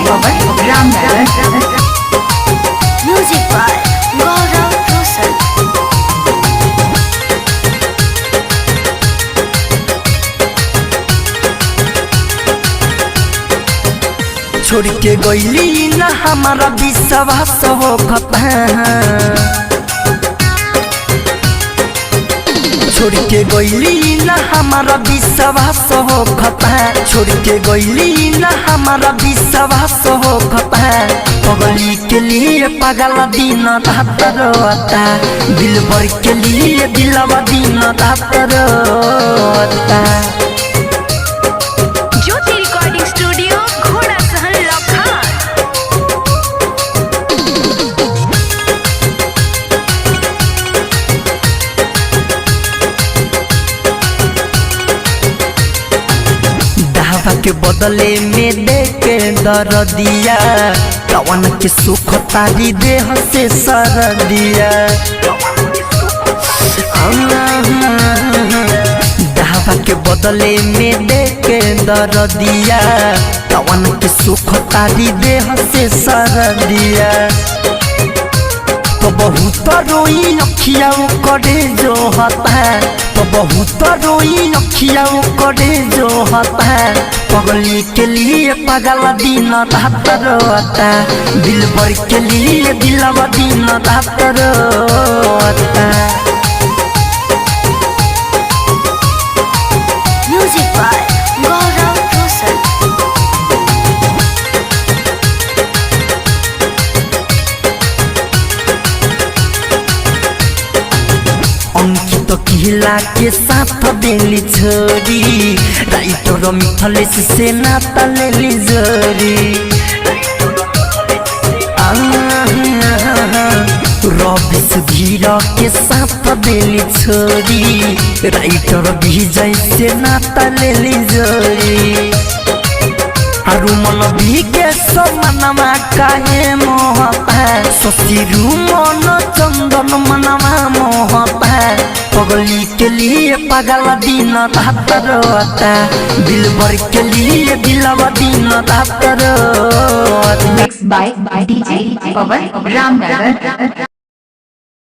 Pawan Ramnagar. Music by गौरव रोशन। छोड़ के गईली ना हमारा विश्वास हो खता। छोड़ के गईली ना हमारा विश्वास हो खता। छोड़ के गईली ना हमारा विश्वास हो खता। पगली के लिए पागल दिन रात रोता। दिल भर के लिए दिलवा दिन रात रोता। ज्योति रिकॉर्डिंग स्टूडियो घोड़ा सहन लखन। दावा के बदले में दे के दर दिया। कवन के सुख तारी देह से सर दिया। दावा के बदले में दे के दर दिया। कवन के सुख तारी देह से सर दिया। तो बहुत रोई अखिया करे जो होता है। तो बहुत रोई अखिया करे जो होता है। पगली के लिए पागल दिन रात रोता। दिल भर के लिए दिलवा दिन रात रोता। म्यूजिक बाय गौरव रोशन। अंकित किला के साथ देली छोरी। राइटर मिथलेश से नाता लेली जोरी। रवि सुधीर के साथ देली छोरी। राइटर विजय से नाता लेली जोरी। आरु मन भी के मनमा काहे मोहता। शशिरु मन चंदन मनमा मोहता। पगली के लिए पागल दिन रात रोता। दिल भर के लिए दिलवा दिन रात रोता। Mix by DJ Pawan Ramnagar.